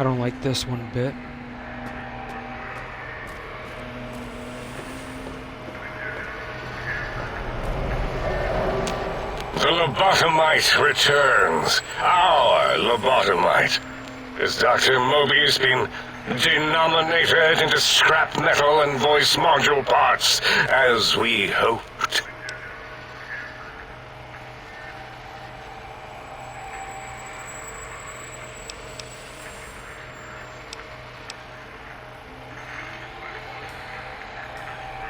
I don't like this one bit. The lobotomite returns. Our lobotomite. Has Dr. Mobius been denominated into scrap metal and voice module parts, as we hoped?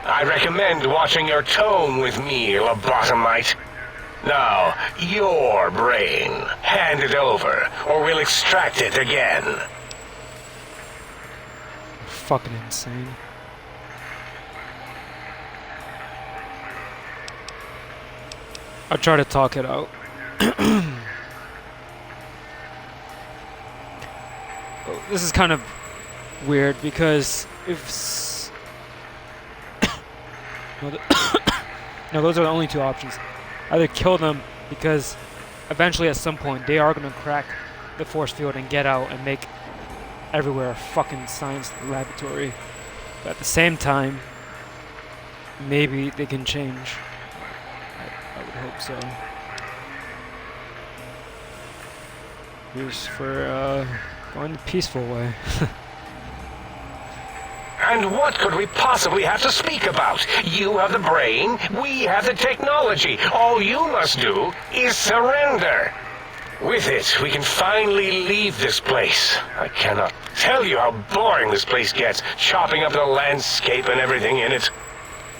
I recommend watching your tone with me, lobotomite. Now, your brain. Hand it over, or we'll extract it again. Fucking insane. I'll try to talk it out. This is kind of weird because if no, those are the only two options. Either kill them because eventually at some point they are going to crack the force field and get out and make everywhere a fucking science laboratory. But at the same time, maybe they can change. I would hope so. Here's for going the peaceful way. And what could we possibly have to speak about? You have the brain, we have the technology. All you must do is surrender. With it, we can finally leave this place. I cannot tell you how boring this place gets, chopping up the landscape and everything in it.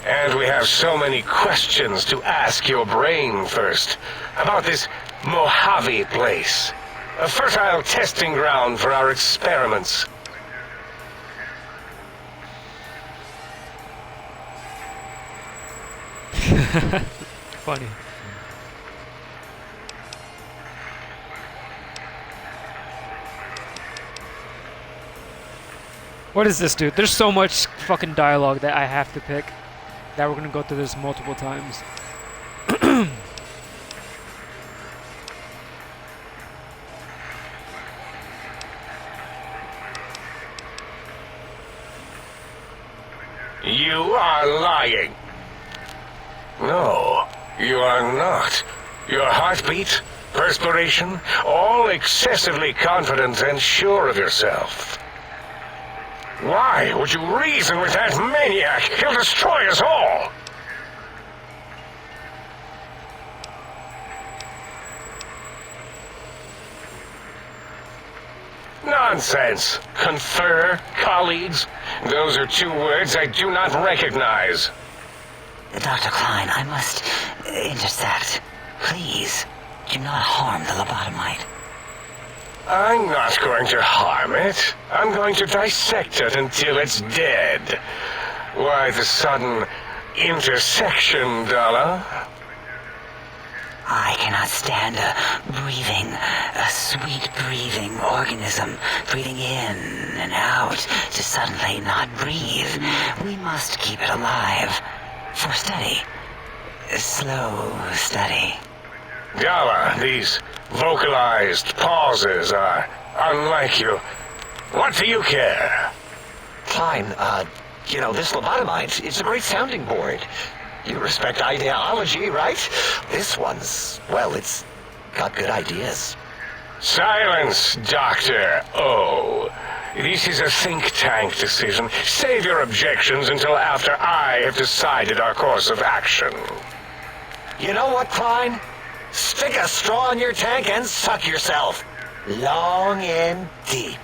And we have so many questions to ask your brain first. About this Mojave place. A fertile testing ground for our experiments. Funny. What is this, dude? There's so much fucking dialogue that I have to pick that we're gonna go through this multiple times. You are lying. No, you are not. Your heartbeat, perspiration, all excessively confident and sure of yourself. Why would you reason with that maniac? He'll destroy us all! Nonsense. Confer, colleagues. Those are two words I do not recognize. Dr. Klein, I must intersect. Please, do not harm the lobotomite. I'm not going to harm it. I'm going to dissect it until it's dead. Why the sudden intersection, Dala? I cannot stand a sweet breathing organism breathing in and out to suddenly not breathe. We must keep it alive. For study. Slow study. Dala, these vocalized pauses are unlike you. What do you care? Klein, this lobotomite, it's a great sounding board. You respect ideology, right? This one's, well, it's got good ideas. Silence, Dr. O. This is a think tank decision. Save your objections until after I have decided our course of action. You know what, Klein? Stick a straw in your tank and suck yourself. Long and deep.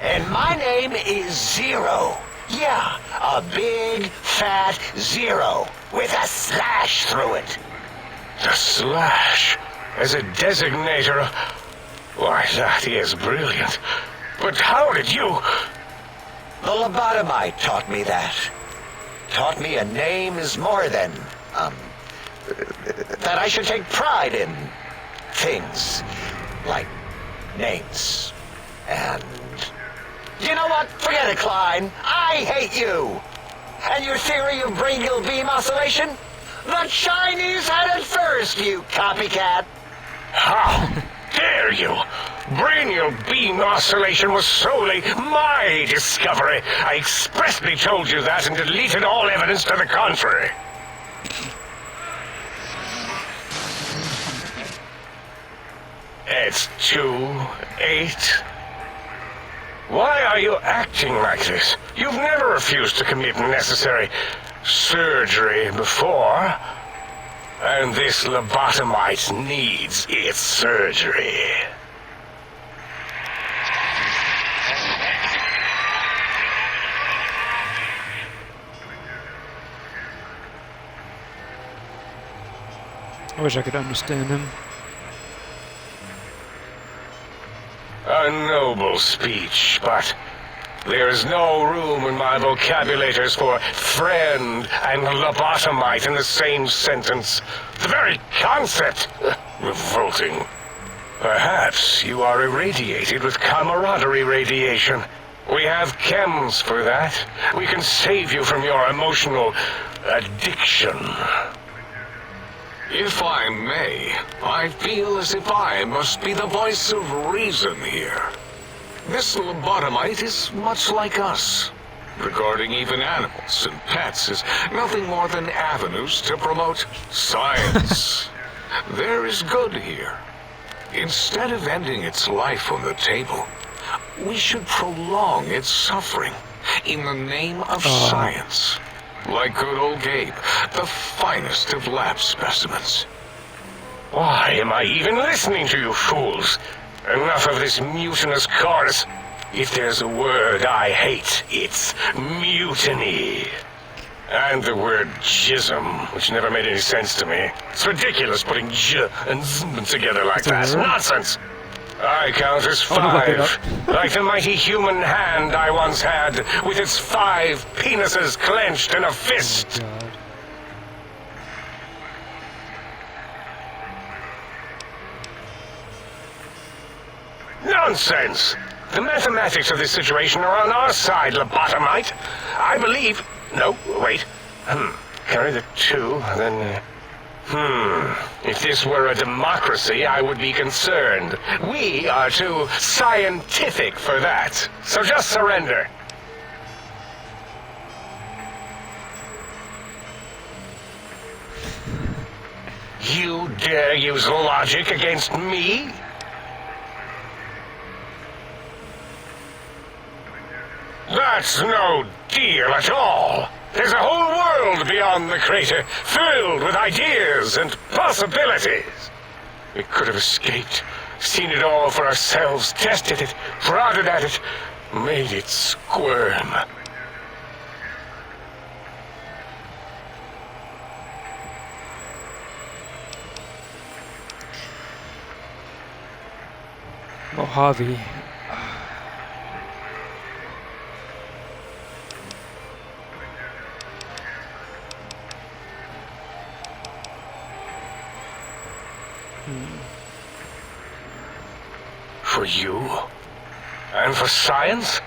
And my name is Zero. Yeah, a big, fat zero with a slash through it. The slash as a designator. Why, that is brilliant. But how did you... The lobotomite taught me that. Taught me a name is more than, that I should take pride in things like names. And you know what? Forget it, Klein. I hate you. And your theory of brain-gill beam oscillation? The Chinese had it first, you copycat. How dare you? Brainial beam oscillation was solely my discovery. I expressly told you that and deleted all evidence to the contrary. It's 2-8. Why are you acting like this? You've never refused to commit necessary surgery before. And this lobotomite needs its surgery. I wish I could understand him. A noble speech, but there is no room in my vocabulators for friend and lobotomite in the same sentence. The very concept, revolting. Perhaps you are irradiated with camaraderie radiation. We have chems for that. We can save you from your emotional addiction. If I may, I feel as if I must be the voice of reason here. This lobotomite is much like us. Regarding even animals and pets as nothing more than avenues to promote science. There is good here. Instead of ending its life on the table, we should prolong its suffering in the name of science. Like good old Gabe, the finest of lab specimens. Why am I even listening to you fools? Enough of this mutinous chorus. If there's a word I hate, it's mutiny. And the word jism, which never made any sense to me. It's ridiculous putting j and zm together like that. Nonsense! I count as 5, like the mighty human hand I once had, with its 5 penises clenched in a fist. God. Nonsense! The mathematics of this situation are on our side, lobotomite. I believe... No, wait. Carry the 2, then... If this were a democracy, I would be concerned. We are too scientific for that. So just surrender. You dare use logic against me? That's no deal at all. There's a whole world beyond the crater, filled with ideas and possibilities. We could have escaped, seen it all for ourselves, tested it, prodded at it, made it squirm. Mojave. For you? And for science?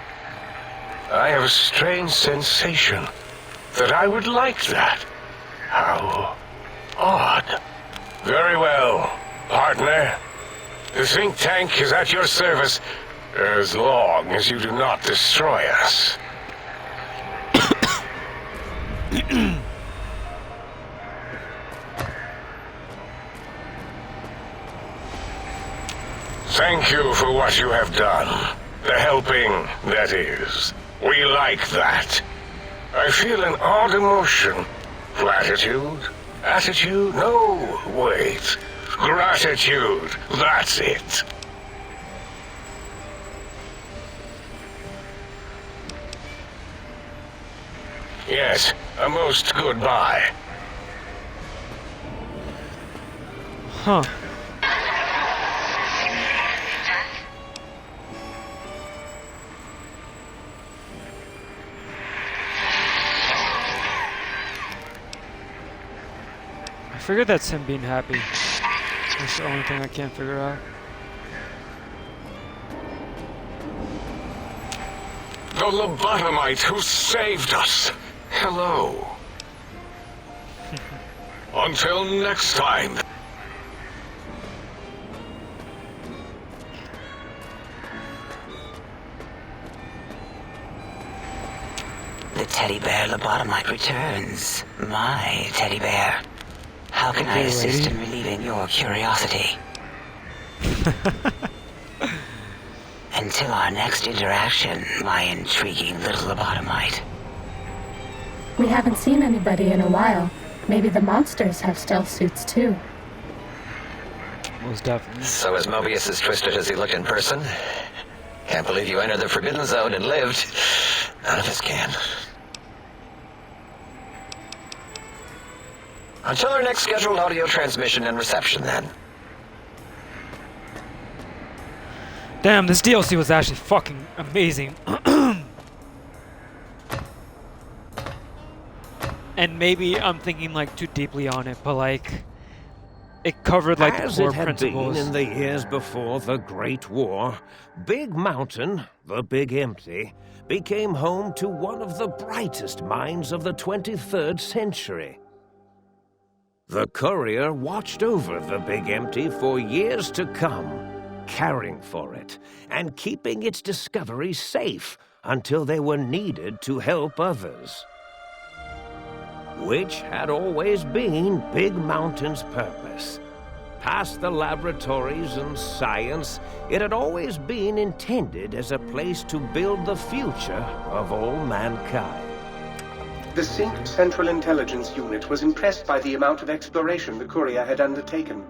I have a strange sensation that I would like that. How odd. Very well, partner. The think tank is at your service as long as you do not destroy us. Thank you for what you have done. The helping, that is. We like that. I feel an odd emotion. Platitude? Attitude? No, wait. Gratitude. That's it. Yes, a most goodbye. Huh. I figured that's him being happy. That's the only thing I can't figure out. The lobotomite who saved us. Hello. Until next time. teddy bear lobotomite returns. My teddy bear. How can I assist in relieving your curiosity? Until our next interaction, my intriguing little lobotomite. We haven't seen anybody in a while. Maybe the monsters have stealth suits too. Most definitely. So is Mobius as twisted as he looked in person? Can't believe you entered the Forbidden Zone and lived. None of us can. Until our next scheduled audio transmission and reception, then. Damn, this DLC was actually fucking amazing. And maybe I'm thinking like too deeply on it, but like it covered like As the core it had principles. been in the years before the Great War, Big Mountain, the Big Empty, became home to one of the brightest minds of the 23rd century. The Courier watched over the Big Empty for years to come, caring for it and keeping its discoveries safe until they were needed to help others. Which had always been Big Mountain's purpose. Past the laboratories and science, it had always been intended as a place to build the future of all mankind. The Sync Central Intelligence Unit was impressed by the amount of exploration the Courier had undertaken.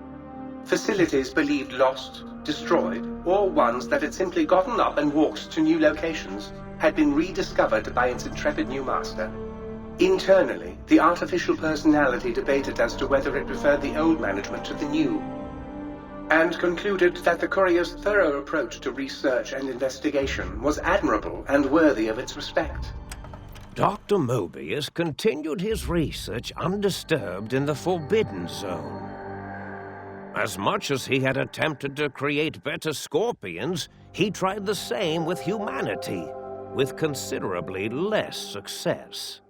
Facilities believed lost, destroyed, or ones that had simply gotten up and walked to new locations had been rediscovered by its intrepid new master. Internally, the artificial personality debated as to whether it preferred the old management to the new, and concluded that the Courier's thorough approach to research and investigation was admirable and worthy of its respect. Dr. Mobius continued his research undisturbed in the Forbidden Zone. As much as he had attempted to create better Scorpions, he tried the same with humanity, with considerably less success.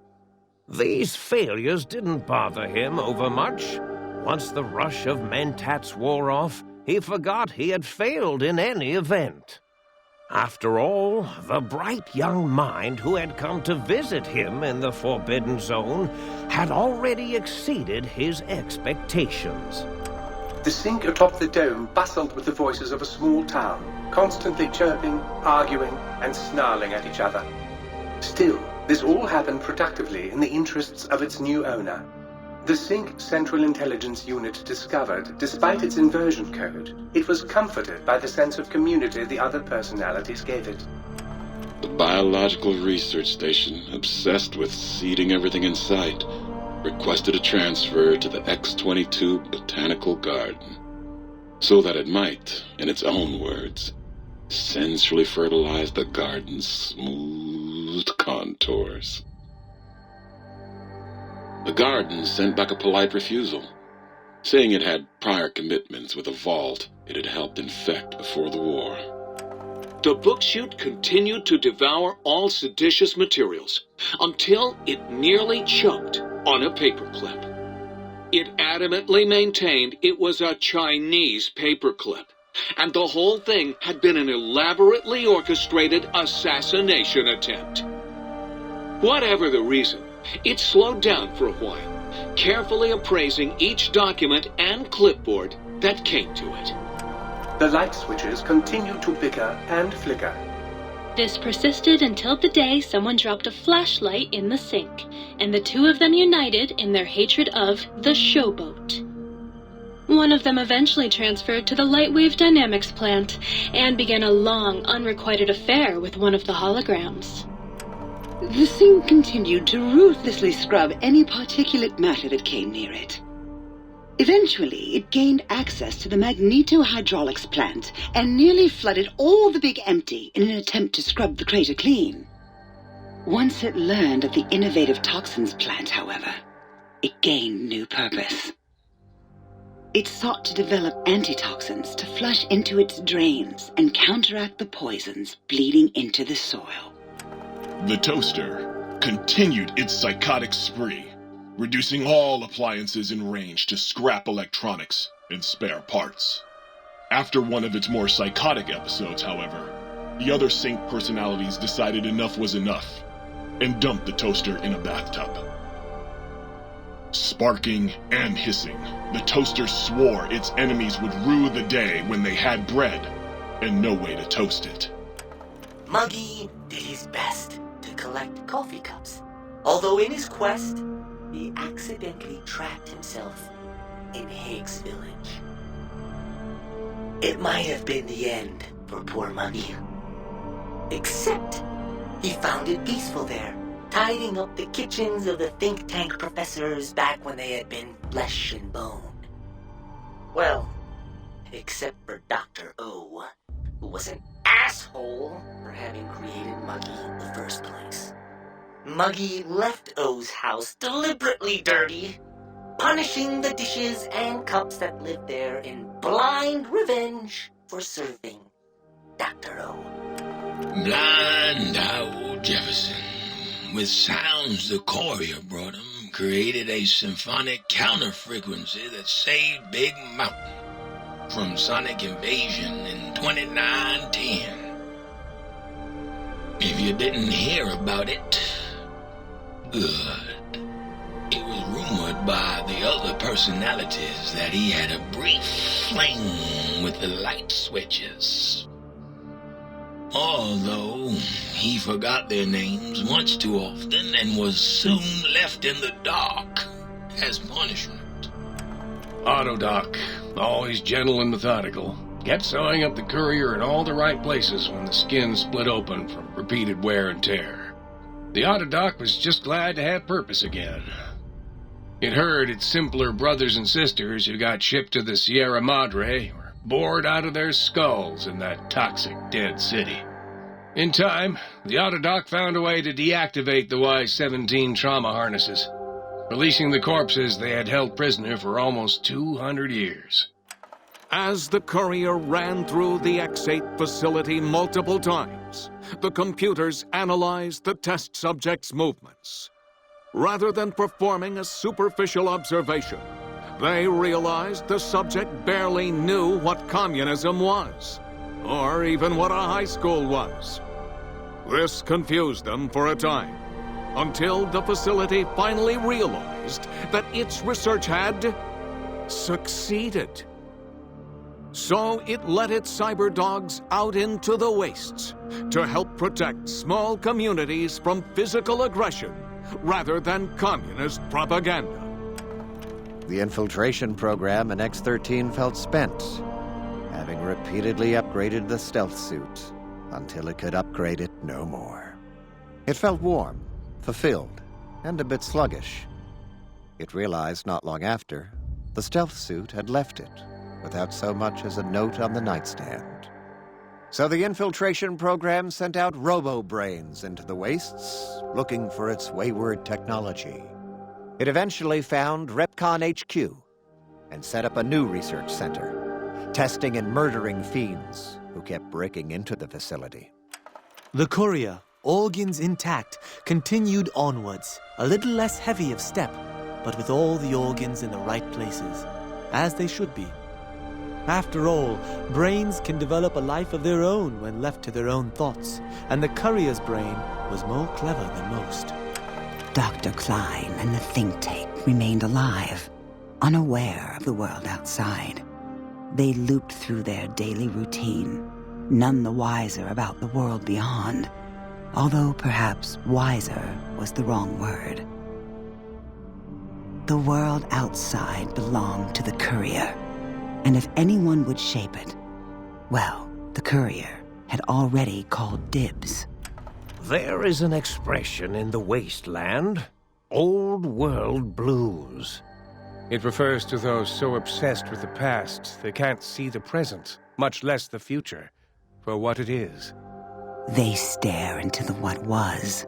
These failures didn't bother him overmuch. Once the rush of mentats wore off, he forgot he had failed in any event. After all, the bright young mind who had come to visit him in the Forbidden Zone had already exceeded his expectations. The Sync atop the dome bustled with the voices of a small town, constantly chirping, arguing, and snarling at each other. Still, this all happened productively in the interests of its new owner. The Sync Central Intelligence Unit discovered, despite its inversion code, it was comforted by the sense of community the other personalities gave it. The Biological Research Station, obsessed with seeding everything in sight, requested a transfer to the X-22 Botanical Garden, so that it might, in its own words, sensually fertilize the garden's smooth contours. The garden sent back a polite refusal, saying it had prior commitments with a vault it had helped infect before the war. The book chute continued to devour all seditious materials until it nearly choked on a paperclip. It adamantly maintained it was a Chinese paperclip, and the whole thing had been an elaborately orchestrated assassination attempt. Whatever the reason, it slowed down for a while, carefully appraising each document and clipboard that came to it. The light switches continued to bicker and flicker. This persisted until the day someone dropped a flashlight in the sink, and the two of them united in their hatred of the Showboat. One of them eventually transferred to the Lightwave Dynamics plant and began a long, unrequited affair with one of the holograms. The thing continued to ruthlessly scrub any particulate matter that came near it. Eventually, it gained access to the magneto-hydraulics plant and nearly flooded all the Big Empty in an attempt to scrub the crater clean. Once it learned of the innovative toxins plant, however, it gained new purpose. It sought to develop antitoxins to flush into its drains and counteract the poisons bleeding into the soil. The toaster continued its psychotic spree, reducing all appliances in range to scrap electronics and spare parts. After one of its more psychotic episodes, however, the other Sync personalities decided enough was enough. and dumped the toaster in a bathtub. Sparking and hissing, the toaster swore its enemies would rue the day when they had bread and no way to toast it. Muggy did his best to collect coffee cups, although in his quest, he accidentally trapped himself in Higgs Village. It might have been the end for poor Muggy. Except, he found it peaceful there, tidying up the kitchens of the think tank professors back when they had been flesh and bone. Well, except for Dr. O, who was an asshole for having created Muggy in the first place. Muggy left O's house deliberately dirty, punishing the dishes and cups that lived there in blind revenge for serving Dr. O. Blind old Jefferson, with sounds the courier brought him, created a symphonic counter-frequency that saved Big Mountain from sonic invasion in 2910. If you didn't hear about it, good. It was rumored by the other personalities that he had a brief fling with the light switches. Although he forgot their names much too often and was soon left in the dark as punishment. Autodoc, always gentle and methodical, kept sewing up the courier in all the right places when the skin split open from repeated wear and tear. The Autodoc was just glad to have purpose again. It heard its simpler brothers and sisters who got shipped to the Sierra Madre were bored out of their skulls in that toxic, dead city. In time, the Autodoc found a way to deactivate the Y-17 trauma harnesses, releasing the corpses they had held prisoner for almost 200 years. As the courier ran through the X-8 facility multiple times, the computers analyzed the test subject's movements. Rather than performing a superficial observation, they realized the subject barely knew what communism was, or even what a high school was. This confused them for a time, until the facility finally realized that its research had succeeded. So it let its cyber dogs out into the wastes to help protect small communities from physical aggression rather than communist propaganda. The infiltration program in X-13 felt spent, having repeatedly upgraded the stealth suit until it could upgrade it no more. It felt warm, fulfilled, and a bit sluggish. It realized not long after the stealth suit had left it without so much as a note on the nightstand. So the infiltration program sent out robo-brains into the wastes, looking for its wayward technology. It eventually found Repcon HQ and set up a new research center, testing and murdering fiends who kept breaking into the facility. The courier, organs intact, continued onwards, a little less heavy of step, but with all the organs in the right places, as they should be. After all, brains can develop a life of their own when left to their own thoughts, and the courier's brain was more clever than most. Dr. Klein and the think tank remained alive, unaware of the world outside. They looped through their daily routine, none the wiser about the world beyond, although perhaps wiser was the wrong word. The world outside belonged to the courier, and if anyone would shape it, well, the courier had already called dibs. There is an expression in the wasteland, old world blues. It refers to those so obsessed with the past they can't see the present, much less the future, for what it is. They stare into the what was,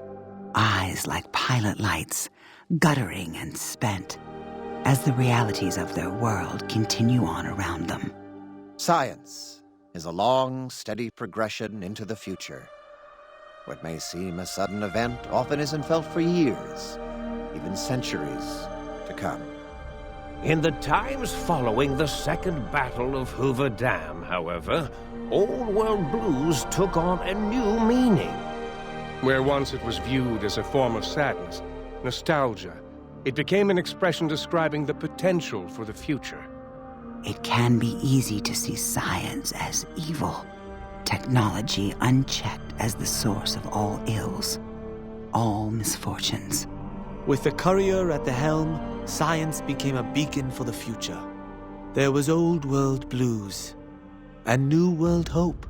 eyes like pilot lights, guttering and spent, as the realities of their world continue on around them. Science is a long, steady progression into the future. What may seem a sudden event often isn't felt for years, even centuries to come. In the times following the Second Battle of Hoover Dam, however, old world blues took on a new meaning. Where once it was viewed as a form of sadness, nostalgia, it became an expression describing the potential for the future. It can be easy to see science as evil, technology unchecked as the source of all ills, all misfortunes. With the courier at the helm, science became a beacon for the future. There was old world blues and new world hope.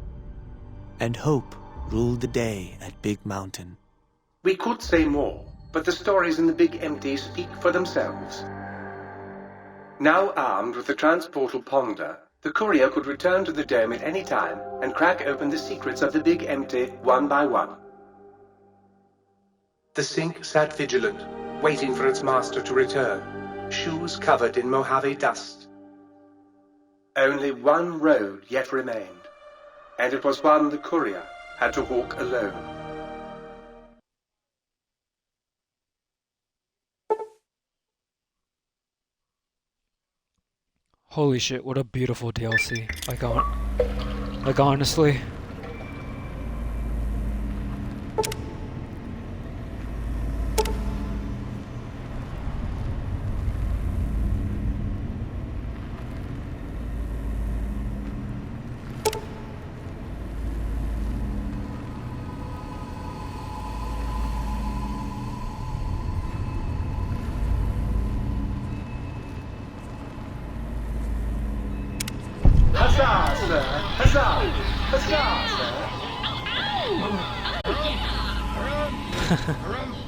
And hope ruled the day at Big Mountain. We could say more, but the stories in the Big Empty speak for themselves. Now armed with the transportal Ponder, the courier could return to the dome at any time and crack open the secrets of the Big Empty one by one. The Sync sat vigilant, waiting for its master to return, shoes covered in Mojave dust. Only one road yet remained, and it was one the courier had to walk alone. Holy shit, what a beautiful DLC. Like honestly. Huzzah, sir! Huzzah! Huzzah, sir!